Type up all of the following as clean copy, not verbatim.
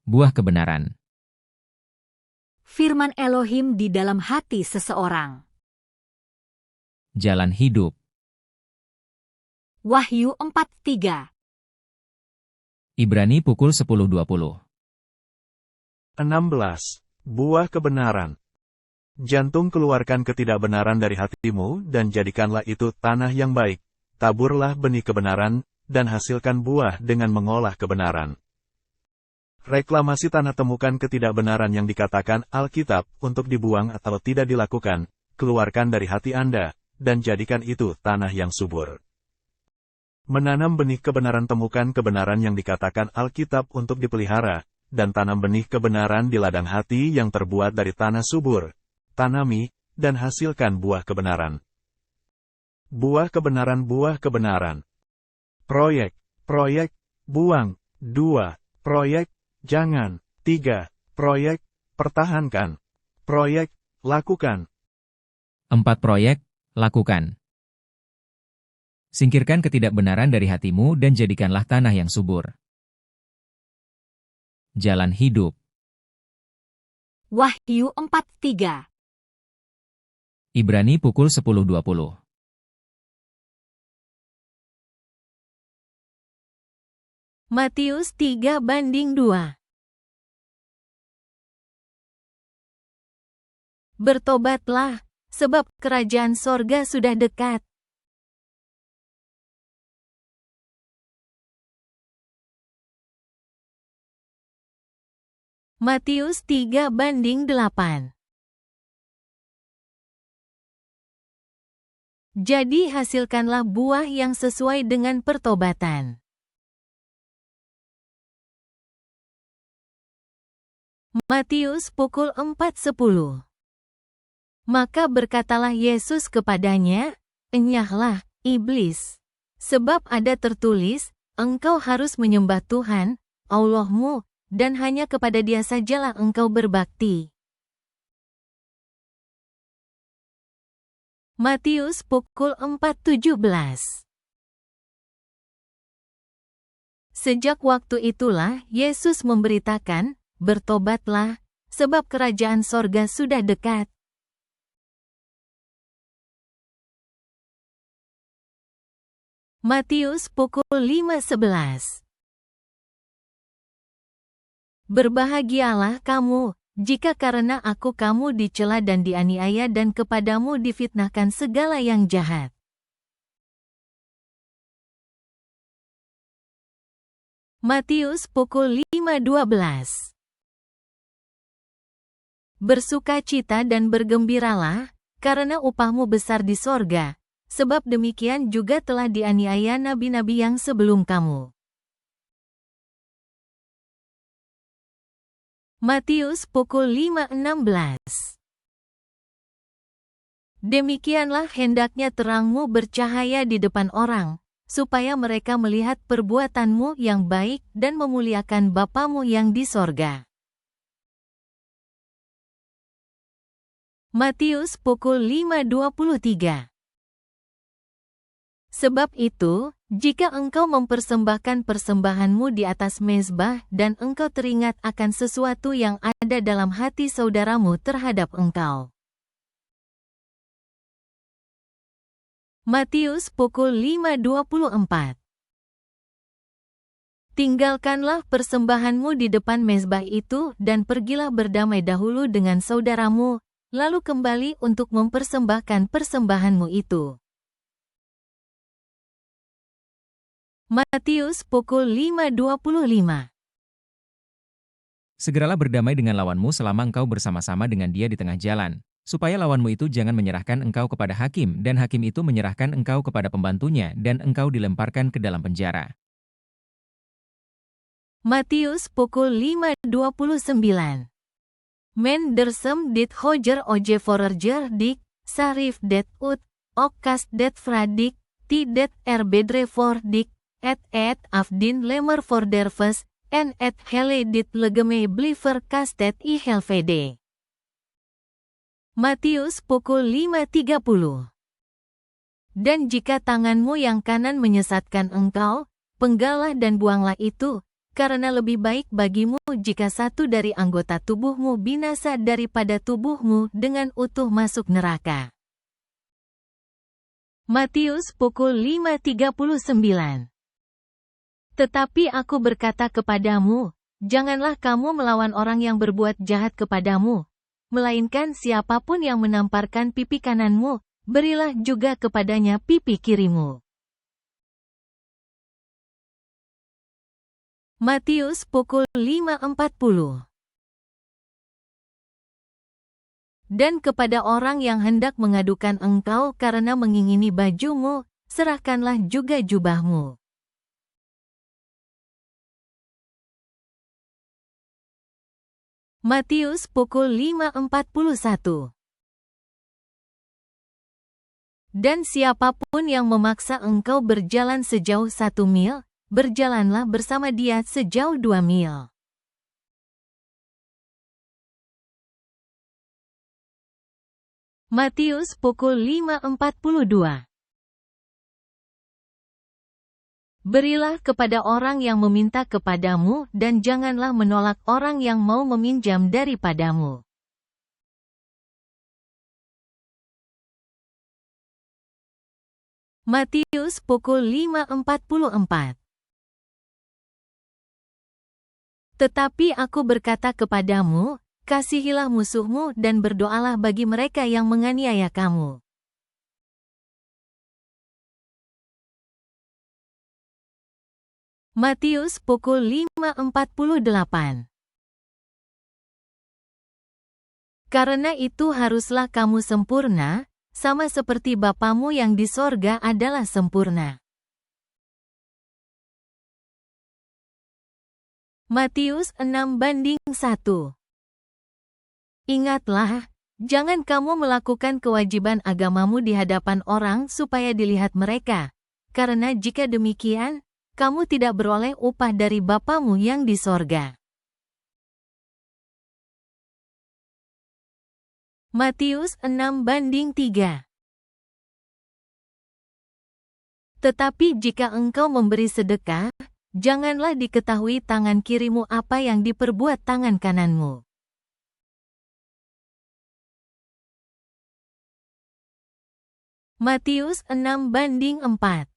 buah kebenaran. Firman Elohim di dalam hati seseorang. Jalan hidup. Wahyu 4:3. Ibrani pukul 10.20. 16. Buah kebenaran. Jantung, keluarkan ketidakbenaran dari hatimu, dan jadikanlah itu tanah yang baik. Taburlah benih kebenaran, dan hasilkan buah dengan mengolah kebenaran. Reklamasi tanah, temukan ketidakbenaran yang dikatakan Alkitab untuk dibuang atau tidak dilakukan, keluarkan dari hati Anda, dan jadikan itu tanah yang subur. Menanam benih kebenaran, temukan kebenaran yang dikatakan Alkitab untuk dipelihara, dan tanam benih kebenaran di ladang hati yang terbuat dari tanah subur. Tanami, dan hasilkan buah kebenaran. Buah kebenaran, buah kebenaran. Proyek, buang. 2. Proyek, jangan. 3. Proyek, pertahankan. Proyek, lakukan. 4. Proyek, lakukan. Singkirkan ketidakbenaran dari hatimu dan jadikanlah tanah yang subur. Jalan hidup. Wahyu 4:3. Ibrani pukul 10.20. Matius 3:2. Bertobatlah, sebab kerajaan sorga sudah dekat. Matius 3:8. Jadi hasilkanlah buah yang sesuai dengan pertobatan. Matius pukul 4:10. Maka berkatalah Yesus kepadanya, "Enyahlah, iblis. Sebab ada tertulis, engkau harus menyembah Tuhan, Allahmu, dan hanya kepada Dia sajalah engkau berbakti." Matius pukul 4:17. Sejak waktu itulah Yesus memberitakan, "Bertobatlah, sebab kerajaan sorga sudah dekat." Matius pukul 5:11. Berbahagialah kamu, jika karena aku kamu dicela dan dianiaya dan kepadamu difitnahkan segala yang jahat. Matius pukul 5:12. Bersukacita dan bergembiralah, karena upahmu besar di sorga, sebab demikian juga telah dianiaya nabi-nabi yang sebelum kamu. Matius pukul 5:16. Demikianlah hendaknya terangmu bercahaya di depan orang, supaya mereka melihat perbuatanmu yang baik dan memuliakan Bapamu yang di sorga. Matius pukul 5:23. Sebab itu, jika engkau mempersembahkan persembahanmu di atas mezbah dan engkau teringat akan sesuatu yang ada dalam hati saudaramu terhadap engkau. Matius pukul 5:24. Tinggalkanlah persembahanmu di depan mezbah itu dan pergilah berdamai dahulu dengan saudaramu, lalu kembali untuk mempersembahkan persembahanmu itu. Matius pukul 5:25. Segeralah berdamai dengan lawanmu selama engkau bersama-sama dengan dia di tengah jalan, supaya lawanmu itu jangan menyerahkan engkau kepada hakim dan hakim itu menyerahkan engkau kepada pembantunya dan engkau dilemparkan ke dalam penjara. Matius pukul 5:29. Men dersem dit hoger oje forager dik, sarif det ut, okas det fradik, tidet bedre for dik, et afdin lemer for derves, en et hele dit legeme bliver kastet I helvede. Matius pukul 5:30. Dan jika tanganmu yang kanan menyesatkan engkau, penggalah dan buanglah itu, karena lebih baik bagimu jika satu dari anggota tubuhmu binasa daripada tubuhmu dengan utuh masuk neraka. Matius pukul 5.39. Tetapi aku berkata kepadamu, janganlah kamu melawan orang yang berbuat jahat kepadamu, melainkan siapapun yang menamparkan pipi kananmu, berilah juga kepadanya pipi kirimu. Matius pukul 5.40. Dan kepada orang yang hendak mengadukan engkau karena mengingini bajumu, serahkanlah juga jubahmu. Matius pukul 5.41. Dan siapapun yang memaksa engkau berjalan sejauh 1 mil, berjalanlah bersama dia sejauh 2 mil. Matius pukul 5.42. Berilah kepada orang yang meminta kepadamu dan janganlah menolak orang yang mau meminjam daripadamu. Matius pukul 5.44. Tetapi aku berkata kepadamu, kasihilah musuhmu dan berdoalah bagi mereka yang menganiaya kamu. Matius pukul 5.48. Karena itu haruslah kamu sempurna, sama seperti Bapamu yang di sorga adalah sempurna. Matius 6:1. Ingatlah, jangan kamu melakukan kewajiban agamamu di hadapan orang supaya dilihat mereka, karena jika demikian, kamu tidak beroleh upah dari Bapamu yang di sorga. Matius 6:3. Tetapi jika engkau memberi sedekah, janganlah diketahui tangan kirimu apa yang diperbuat tangan kananmu. Matius 6:4.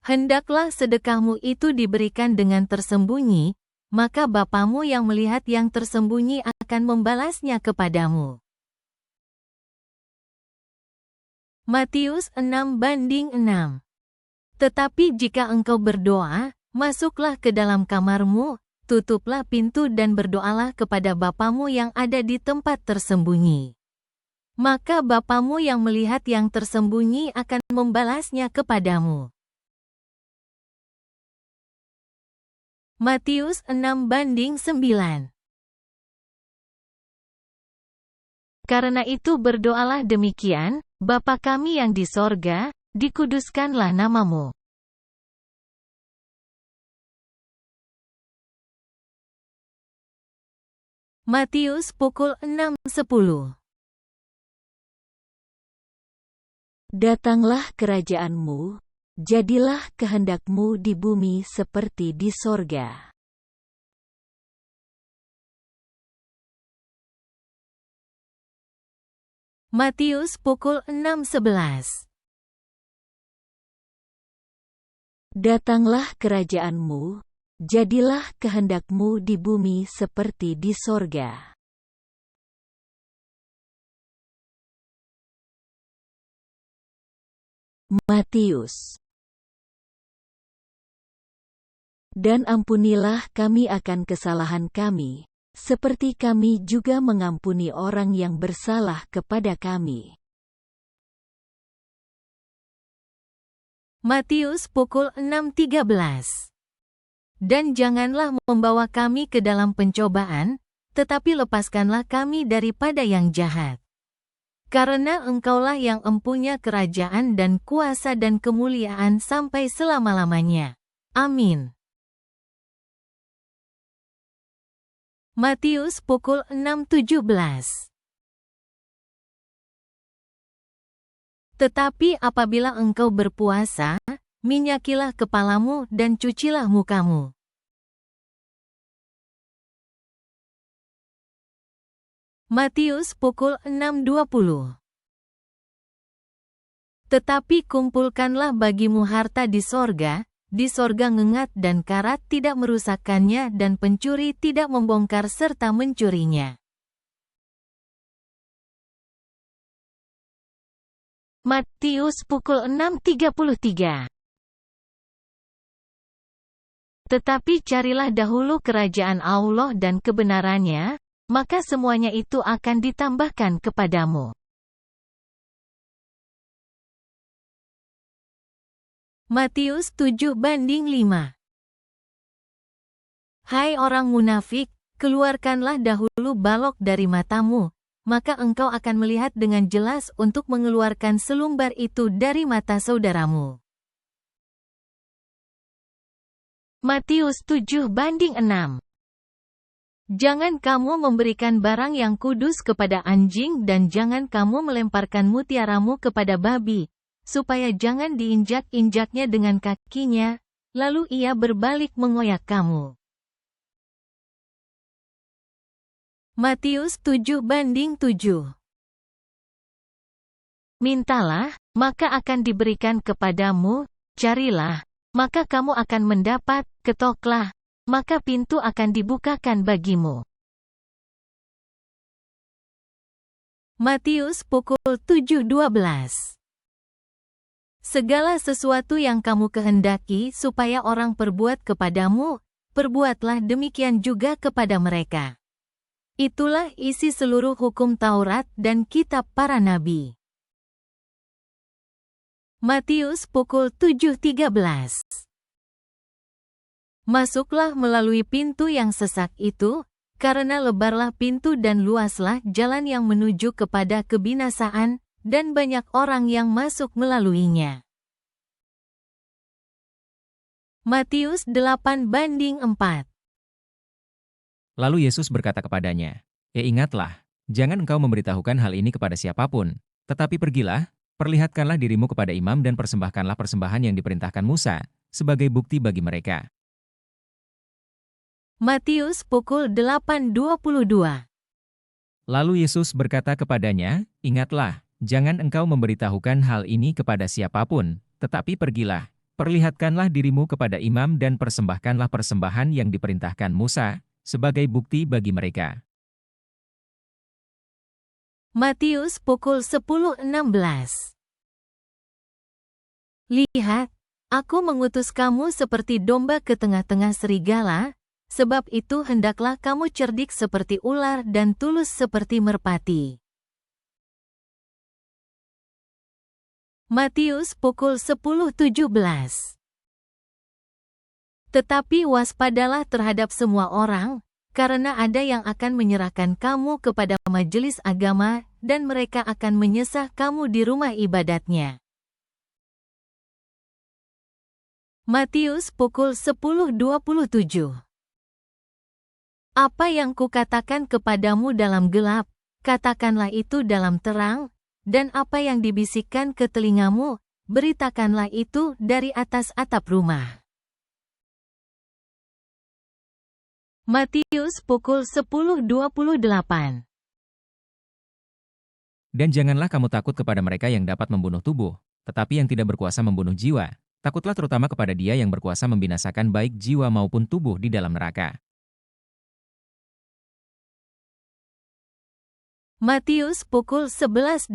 Hendaklah sedekahmu itu diberikan dengan tersembunyi, maka Bapamu yang melihat yang tersembunyi akan membalasnya kepadamu. Matius 6:6. Tetapi jika engkau berdoa, masuklah ke dalam kamarmu, tutuplah pintu dan berdoalah kepada Bapamu yang ada di tempat tersembunyi. Maka Bapamu yang melihat yang tersembunyi akan membalasnya kepadamu. Matius 6:9. Karena itu berdoalah demikian, Bapa kami yang di sorga, dikuduskanlah namamu. Matius pukul 6:10. Datanglah kerajaanmu, jadilah kehendakmu di bumi seperti di sorga. Matius pukul 6:11. Datanglah kerajaanmu, jadilah kehendakmu di bumi seperti di sorga. Matius. Dan ampunilah kami akan kesalahan kami, seperti kami juga mengampuni orang yang bersalah kepada kami. Matius pukul 6:13. Dan janganlah membawa kami ke dalam pencobaan, tetapi lepaskanlah kami daripada yang jahat. Karena Engkaulah yang empunya kerajaan dan kuasa dan kemuliaan sampai selama-lamanya. Amin. Matius pukul 6:17. Tetapi apabila engkau berpuasa, minyakilah kepalamu dan cucilah mukamu. Matius pukul 6.20. Tetapi kumpulkanlah bagimu harta di sorga ngengat dan karat tidak merusakkannya dan pencuri tidak membongkar serta mencurinya. Matius pukul 6.33. Tetapi carilah dahulu kerajaan Allah dan kebenarannya, maka semuanya itu akan ditambahkan kepadamu. Matius 7:5. Hai orang munafik, keluarkanlah dahulu balok dari matamu, maka engkau akan melihat dengan jelas untuk mengeluarkan selumbar itu dari mata saudaramu. Matius 7:6. Jangan kamu memberikan barang yang kudus kepada anjing dan jangan kamu melemparkan mutiaramu kepada babi, supaya jangan diinjak-injaknya dengan kakinya, lalu ia berbalik mengoyak kamu. Matius 7:7. Mintalah, maka akan diberikan kepadamu, carilah, maka kamu akan mendapat, ketoklah, maka pintu akan dibukakan bagimu. Matius pukul 7.12. Segala sesuatu yang kamu kehendaki supaya orang perbuat kepadamu, perbuatlah demikian juga kepada mereka. Itulah isi seluruh hukum Taurat dan kitab para nabi. Matius pukul 7.13. Masuklah melalui pintu yang sesak itu, karena lebarlah pintu dan luaslah jalan yang menuju kepada kebinasaan, dan banyak orang yang masuk melaluinya. Matius 8:4. Lalu Yesus berkata kepadanya, ingatlah, jangan engkau memberitahukan hal ini kepada siapapun, tetapi pergilah, perlihatkanlah dirimu kepada imam dan persembahkanlah persembahan yang diperintahkan Musa, sebagai bukti bagi mereka. Matius pukul 8.22. Lalu Yesus berkata kepadanya, ingatlah, jangan engkau memberitahukan hal ini kepada siapapun, tetapi pergilah, perlihatkanlah dirimu kepada imam dan persembahkanlah persembahan yang diperintahkan Musa, sebagai bukti bagi mereka. Matius pukul 10.16. Lihat, aku mengutus kamu seperti domba ke tengah-tengah serigala, sebab itu hendaklah kamu cerdik seperti ular dan tulus seperti merpati. Matius pukul 10.17. Tetapi waspadalah terhadap semua orang, karena ada yang akan menyerahkan kamu kepada majelis agama, dan mereka akan menyesah kamu di rumah ibadatnya. Matius pukul 10.27. Apa yang kukatakan kepadamu dalam gelap, katakanlah itu dalam terang, dan apa yang dibisikkan ke telingamu, beritakanlah itu dari atas atap rumah. Matius pukul 10.28. Dan janganlah kamu takut kepada mereka yang dapat membunuh tubuh, tetapi yang tidak berkuasa membunuh jiwa. Takutlah terutama kepada Dia yang berkuasa membinasakan baik jiwa maupun tubuh di dalam neraka. Matius pukul 11.28.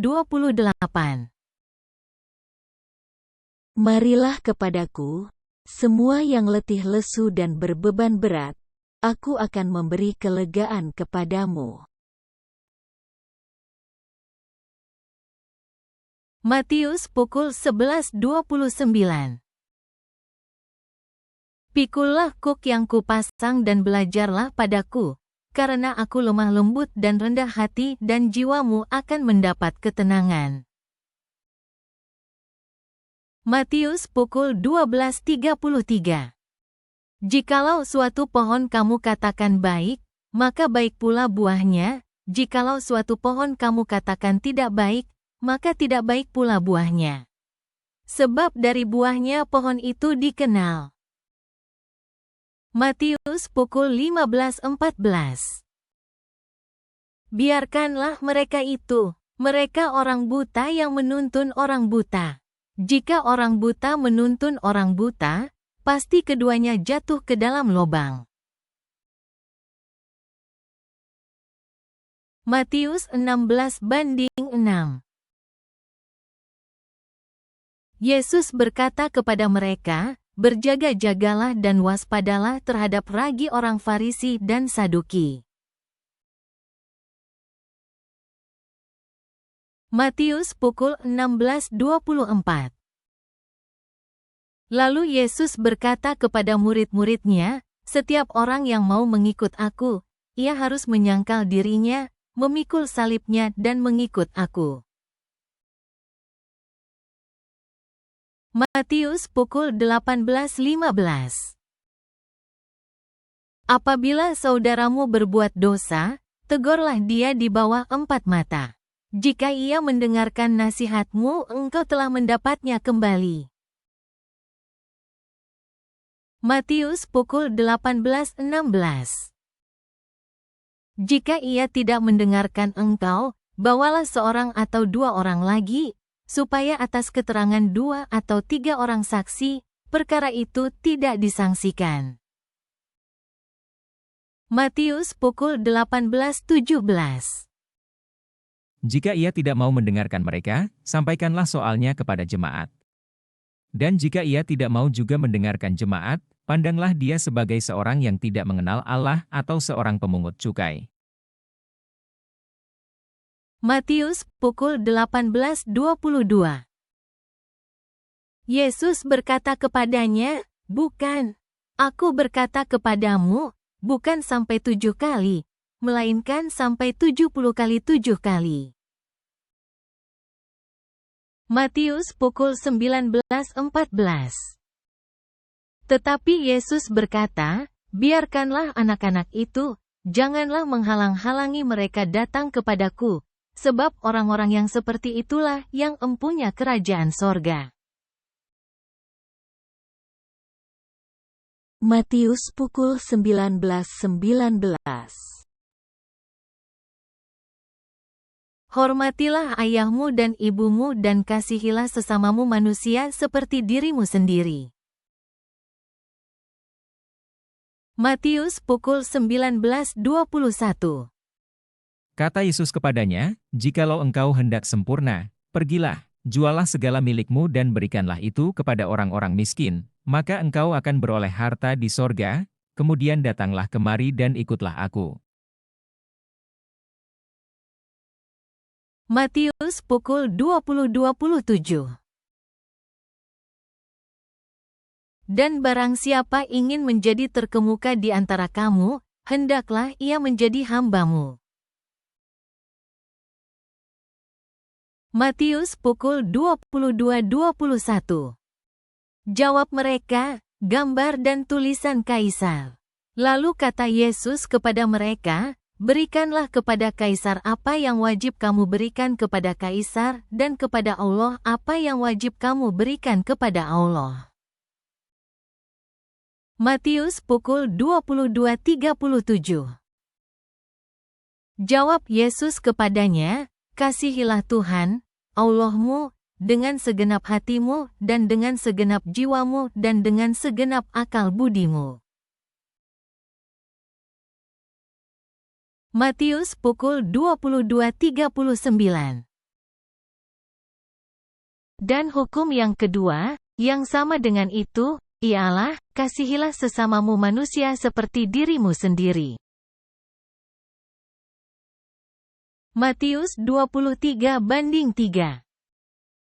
Marilah kepadaku, semua yang letih lesu dan berbeban berat, aku akan memberi kelegaan kepadamu. Matius pukul 11.29. Pikullah kuk yang kupasang dan belajarlah padaku, karena aku lemah lembut dan rendah hati dan jiwamu akan mendapat ketenangan. Matius pukul 12.33. Jikalau suatu pohon kamu katakan baik, maka baik pula buahnya, jikalau suatu pohon kamu katakan tidak baik, maka tidak baik pula buahnya. sebab dari buahnya pohon itu dikenal. Matius pukul 15.14. Biarkanlah mereka itu. Mereka orang buta yang menuntun orang buta. Jika orang buta menuntun orang buta, pasti keduanya jatuh ke dalam lubang. Matius 16:6. Yesus berkata kepada mereka, "Berjaga-jagalah dan waspadalah terhadap ragi orang Farisi dan Saduki." Matius pukul 16.24. Lalu Yesus berkata kepada murid-muridnya, "Setiap orang yang mau mengikut aku, ia harus menyangkal dirinya, memikul salibnya dan mengikut aku." Matius pukul 18.15. Apabila saudaramu berbuat dosa, tegurlah dia di bawah 4 mata. Jika ia mendengarkan nasihatmu, engkau telah mendapatnya kembali. Matius pukul 18.16. Jika ia tidak mendengarkan engkau, bawalah seorang atau 2 orang lagi, supaya atas keterangan 2 atau 3 orang saksi, perkara itu tidak disangsikan. Matius pukul 18.17. Jika ia tidak mau mendengarkan mereka, sampaikanlah soalnya kepada jemaat. Dan jika ia tidak mau juga mendengarkan jemaat, pandanglah dia sebagai seorang yang tidak mengenal Allah atau seorang pemungut cukai. Matius pukul 18.22. Yesus berkata kepadanya, "Bukan. Aku berkata kepadamu, bukan sampai 7 kali, melainkan sampai 70 kali 7 kali." Matius pukul 19.14. Tetapi Yesus berkata, "Biarkanlah anak-anak itu, janganlah menghalang-halangi mereka datang kepadaku, sebab orang-orang yang seperti itulah yang empunya kerajaan sorga." Matius pukul 19.19. Hormatilah ayahmu dan ibumu dan kasihilah sesamamu manusia seperti dirimu sendiri. Matius pukul 19.21. Kata Yesus kepadanya, "Jikalau engkau hendak sempurna, pergilah, jualah segala milikmu dan berikanlah itu kepada orang-orang miskin, maka engkau akan beroleh harta di sorga, kemudian datanglah kemari dan ikutlah aku." Matius pukul 20.27. Dan barang siapa ingin menjadi terkemuka di antara kamu, hendaklah ia menjadi hambamu. Matius pukul 22.21. Jawab mereka, "Gambar dan tulisan Kaisar." Lalu kata Yesus kepada mereka, "Berikanlah kepada Kaisar apa yang wajib kamu berikan kepada Kaisar, dan kepada Allah apa yang wajib kamu berikan kepada Allah." Matius pukul 22.37. Jawab Yesus kepadanya, "Kasihilah Tuhan, Allahmu, dengan segenap hatimu, dan dengan segenap jiwamu, dan dengan segenap akal budimu." Matius pukul 22.39. Dan hukum yang kedua, yang sama dengan itu, ialah, kasihilah sesamamu manusia seperti dirimu sendiri. Matius 23:3.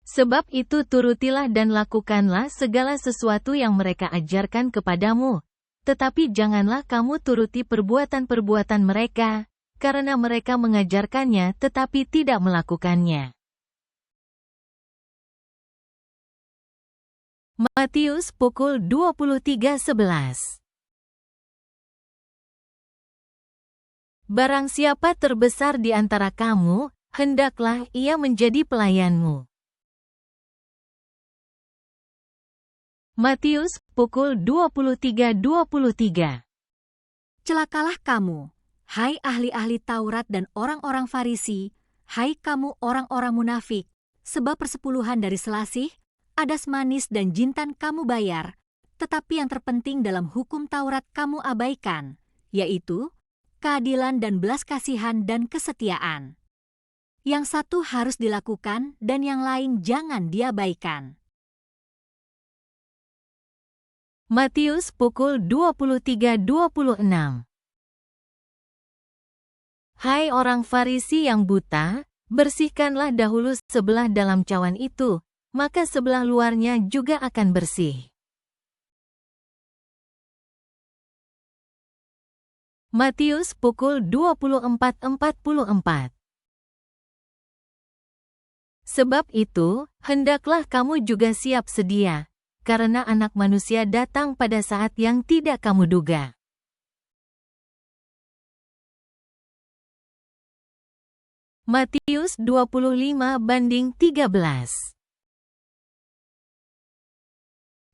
Sebab itu turutilah dan lakukanlah segala sesuatu yang mereka ajarkan kepadamu, tetapi janganlah kamu turuti perbuatan-perbuatan mereka, karena mereka mengajarkannya tetapi tidak melakukannya. Matius pukul 23.11. Barang siapa terbesar di antara kamu, hendaklah ia menjadi pelayanmu. Matius, pukul 23.23. Celakalah kamu, hai ahli-ahli Taurat dan orang-orang Farisi, hai kamu orang-orang munafik, sebab persepuluhan dari selasih, adas manis dan jintan kamu bayar, tetapi yang terpenting dalam hukum Taurat kamu abaikan, yaitu keadilan dan belas kasihan dan kesetiaan. Yang satu harus dilakukan dan yang lain jangan diabaikan. Matius pukul 23.26. Hai orang Farisi yang buta, bersihkanlah dahulu sebelah dalam cawan itu, maka sebelah luarnya juga akan bersih. Matius pukul 24.44. Sebab itu, hendaklah kamu juga siap sedia, karena Anak Manusia datang pada saat yang tidak kamu duga. Matius 25:13.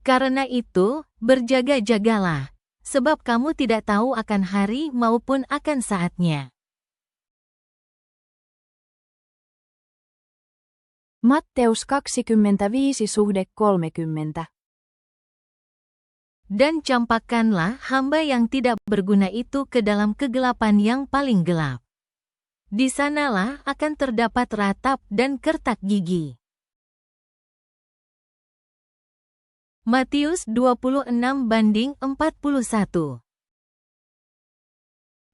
Karena itu, berjaga-jagalah, sebab kamu tidak tahu akan hari maupun akan saatnya. Matteus 25:30. Dan campakkanlah hamba yang tidak berguna itu ke dalam kegelapan yang paling gelap. Di sanalah akan terdapat ratap dan kertak gigi. Matius 26:41.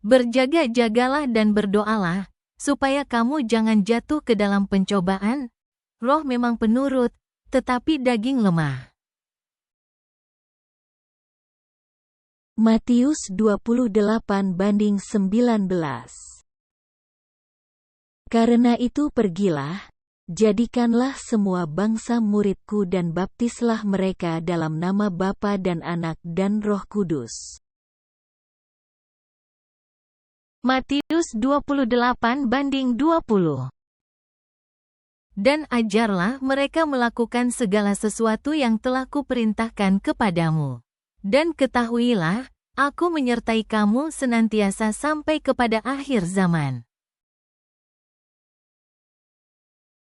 Berjaga-jagalah dan berdoalah, supaya kamu jangan jatuh ke dalam pencobaan. Roh memang penurut, tetapi daging lemah. Matius 28:19. Karena itu pergilah, jadikanlah semua bangsa muridku dan baptislah mereka dalam nama Bapa dan Anak dan Roh Kudus. Matius 28:20. Dan ajarlah mereka melakukan segala sesuatu yang telah kuperintahkan kepadamu. Dan ketahuilah, aku menyertai kamu senantiasa sampai kepada akhir zaman.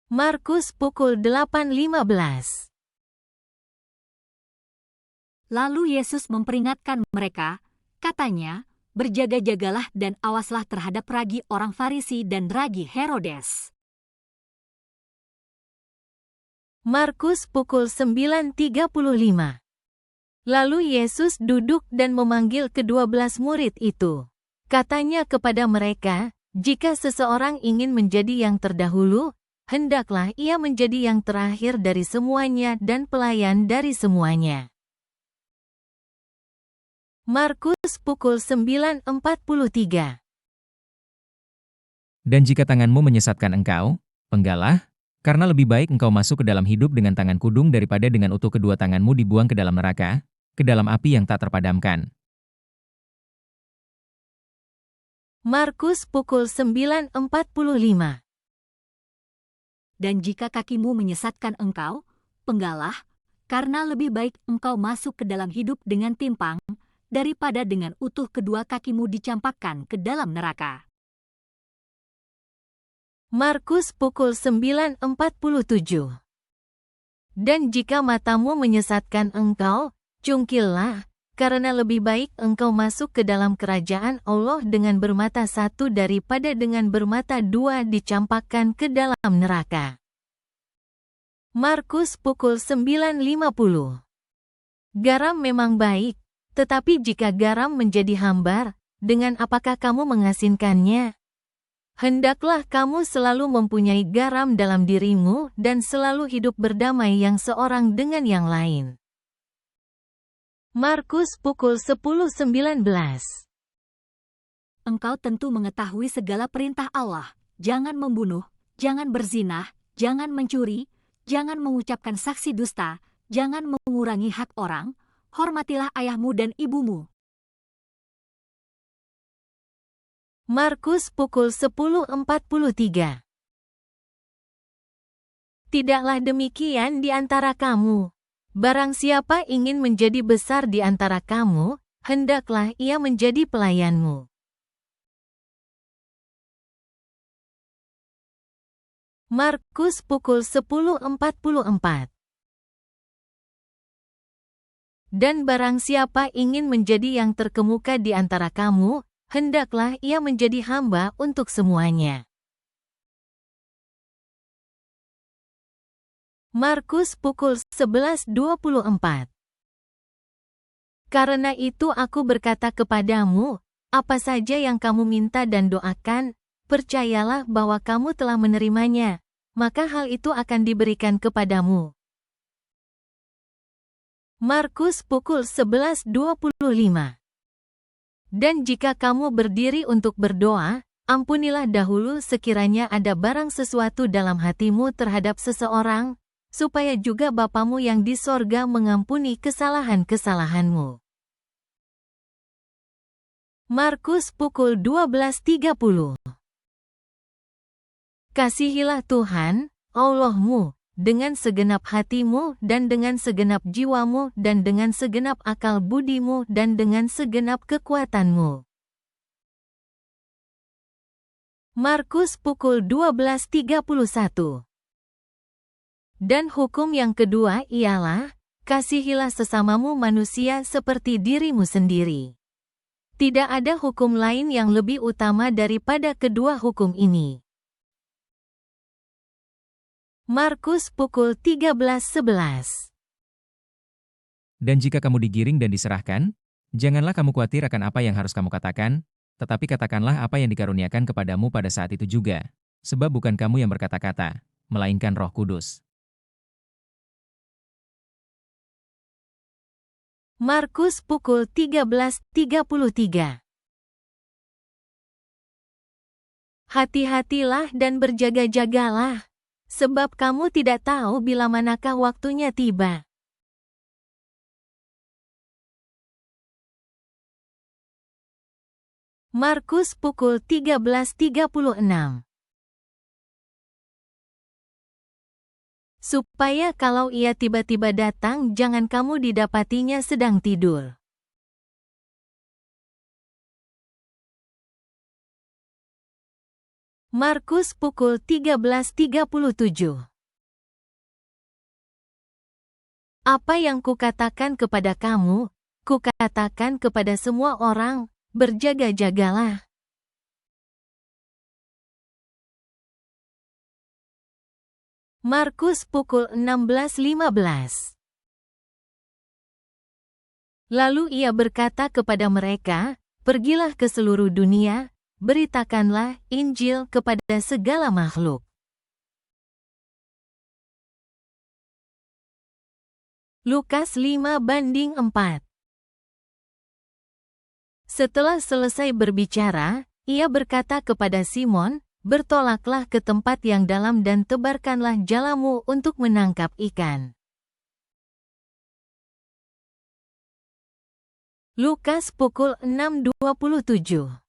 Markus pukul 8.15. Lalu Yesus memperingatkan mereka, katanya, berjaga-jagalah dan awaslah terhadap ragi orang Farisi dan ragi Herodes. Markus pukul 9.35. Lalu Yesus duduk dan memanggil ke-12 murid itu. Katanya kepada mereka, jika seseorang ingin menjadi yang terdahulu, hendaklah ia menjadi yang terakhir dari semuanya dan pelayan dari semuanya. Markus pukul 9.43. Dan jika tanganmu menyesatkan engkau, penggalah, karena lebih baik engkau masuk ke dalam hidup dengan tangan kudung daripada dengan utuh kedua tanganmu dibuang ke dalam neraka, ke dalam api yang tak terpadamkan. Markus pukul 9.45. Dan jika kakimu menyesatkan engkau, penggalah, karena lebih baik engkau masuk ke dalam hidup dengan timpang, daripada dengan utuh kedua kakimu dicampakkan ke dalam neraka. Markus pukul 9.47. Dan jika matamu menyesatkan engkau, cungkillah, karena lebih baik engkau masuk ke dalam kerajaan Allah dengan bermata satu daripada dengan bermata dua dicampakkan ke dalam neraka. Markus pukul 9.50. Garam memang baik, tetapi jika garam menjadi hambar, dengan apakah kamu mengasinkannya? Hendaklah kamu selalu mempunyai garam dalam dirimu dan selalu hidup berdamai yang seorang dengan yang lain. Markus pukul 10.19. Engkau tentu mengetahui segala perintah Allah, jangan membunuh, jangan berzinah, jangan mencuri, jangan mengucapkan saksi dusta, jangan mengurangi hak orang, hormatilah ayahmu dan ibumu. Markus pukul 10.43. Tidaklah demikian di antara kamu. Barang siapa ingin menjadi besar di antara kamu, hendaklah ia menjadi pelayanmu. Markus pukul 10.44. Dan barang siapa ingin menjadi yang terkemuka di antara kamu, hendaklah ia menjadi hamba untuk semuanya. Markus pukul 11.24. Karena itu aku berkata kepadamu, apa saja yang kamu minta dan doakan, percayalah bahwa kamu telah menerimanya, maka hal itu akan diberikan kepadamu. Markus pukul 11.25. Dan jika kamu berdiri untuk berdoa, ampunilah dahulu sekiranya ada barang sesuatu dalam hatimu terhadap seseorang, supaya juga Bapamu yang di sorga mengampuni kesalahan-kesalahanmu. Markus pukul 12.30. Kasihilah Tuhan, Allahmu, dengan segenap hatimu dan dengan segenap jiwamu dan dengan segenap akal budimu dan dengan segenap kekuatanmu. Markus pukul 12.31. Dan hukum yang kedua ialah, kasihilah sesamamu manusia seperti dirimu sendiri. Tidak ada hukum lain yang lebih utama daripada kedua hukum ini. Markus pukul 13.11. Dan jika kamu digiring dan diserahkan, janganlah kamu khawatir akan apa yang harus kamu katakan, tetapi katakanlah apa yang dikaruniakan kepadamu pada saat itu juga. Sebab bukan kamu yang berkata-kata, melainkan Roh Kudus. Markus pukul 13.33. Hati-hatilah dan berjaga-jagalah, sebab kamu tidak tahu bila manakah waktunya tiba. Markus pukul 13.36. Supaya kalau ia tiba-tiba datang jangan kamu didapatinya sedang tidur. Markus pukul 13.37. Apa yang kukatakan kepada kamu, kukatakan kepada semua orang, berjaga-jagalah. Markus pukul 16.15. Lalu ia berkata kepada mereka, pergilah ke seluruh dunia, beritakanlah Injil kepada segala makhluk. Lukas 5:4. Setelah selesai berbicara, ia berkata kepada Simon, bertolaklah ke tempat yang dalam dan tebarkanlah jalamu untuk menangkap ikan. Lukas pukul 6.27.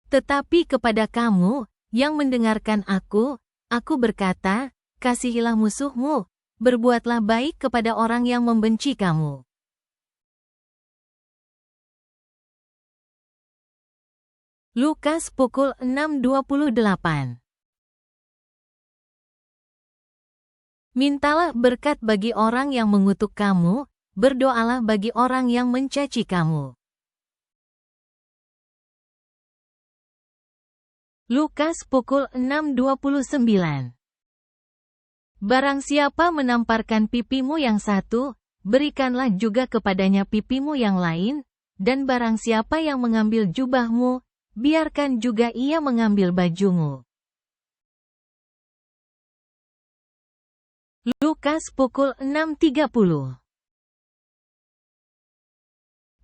Tetapi kepada kamu, yang mendengarkan aku berkata, kasihilah musuhmu, berbuatlah baik kepada orang yang membenci kamu. Lukas pukul 6.28. Mintalah berkat bagi orang yang mengutuk kamu, berdoalah bagi orang yang mencaci kamu. Lukas pukul 6.29. Barang siapa menamparkan pipimu yang satu, berikanlah juga kepadanya pipimu yang lain, dan barang siapa yang mengambil jubahmu, biarkan juga ia mengambil bajumu. Lukas pukul 6.30.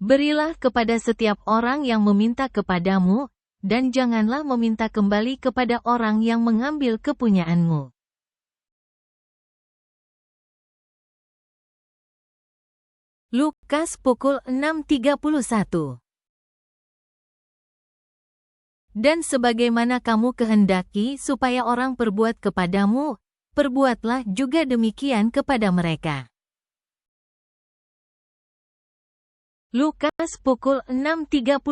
Berilah kepada setiap orang yang meminta kepadamu, dan janganlah meminta kembali kepada orang yang mengambil kepunyaanmu. Lukas pukul 6.31. Dan sebagaimana kamu kehendaki supaya orang perbuat kepadamu, perbuatlah juga demikian kepada mereka. Lukas pukul 6.35.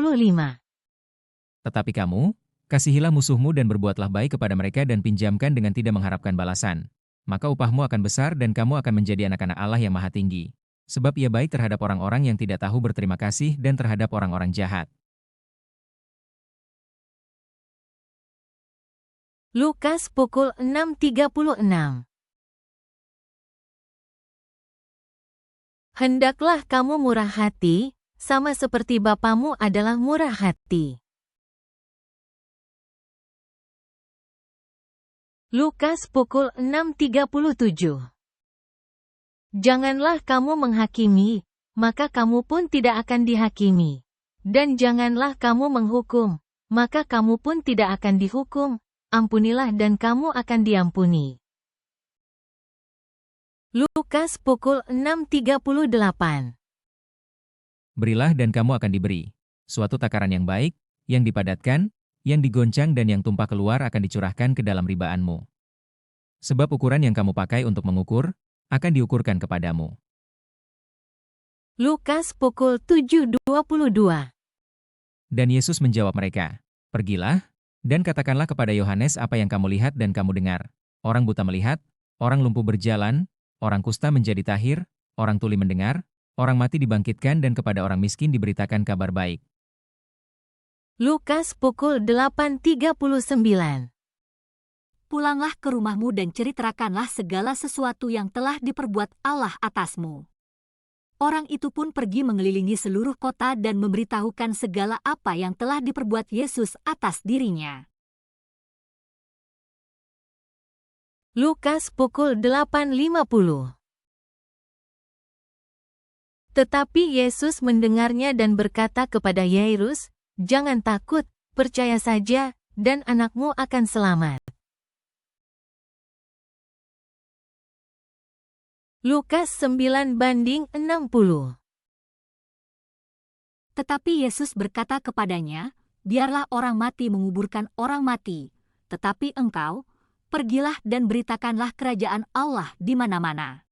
Tetapi kamu, kasihilah musuhmu dan berbuatlah baik kepada mereka dan pinjamkan dengan tidak mengharapkan balasan. Maka upahmu akan besar dan kamu akan menjadi anak-anak Allah yang Maha Tinggi. Sebab ia baik terhadap orang-orang yang tidak tahu berterima kasih dan terhadap orang-orang jahat. Lukas pukul 6.36. Hendaklah kamu murah hati, sama seperti Bapamu adalah murah hati. Lukas pukul 6.37. Janganlah kamu menghakimi, maka kamu pun tidak akan dihakimi. Dan janganlah kamu menghukum, maka kamu pun tidak akan dihukum. Ampunilah dan kamu akan diampuni. Lukas pukul 6.38. Berilah dan kamu akan diberi. Suatu takaran yang baik, yang dipadatkan, yang digoncang dan yang tumpah keluar akan dicurahkan ke dalam ribaanmu. Sebab ukuran yang kamu pakai untuk mengukur, akan diukurkan kepadamu. Lukas pukul 7.22. Dan Yesus menjawab mereka, pergilah, dan katakanlah kepada Yohanes apa yang kamu lihat dan kamu dengar. Orang buta melihat, orang lumpuh berjalan, orang kusta menjadi tahir, orang tuli mendengar, orang mati dibangkitkan dan kepada orang miskin diberitakan kabar baik. Lukas pukul 8.39. Pulanglah ke rumahmu dan ceritakanlah segala sesuatu yang telah diperbuat Allah atasmu. Orang itu pun pergi mengelilingi seluruh kota dan memberitahukan segala apa yang telah diperbuat Yesus atas dirinya. Lukas pukul 8.50. Tetapi Yesus mendengarnya dan berkata kepada Yairus, "Jangan takut, percaya saja, dan anakmu akan selamat." Lukas 9:60. Tetapi Yesus berkata kepadanya, biarlah orang mati menguburkan orang mati, tetapi engkau, pergilah dan beritakanlah kerajaan Allah di mana-mana.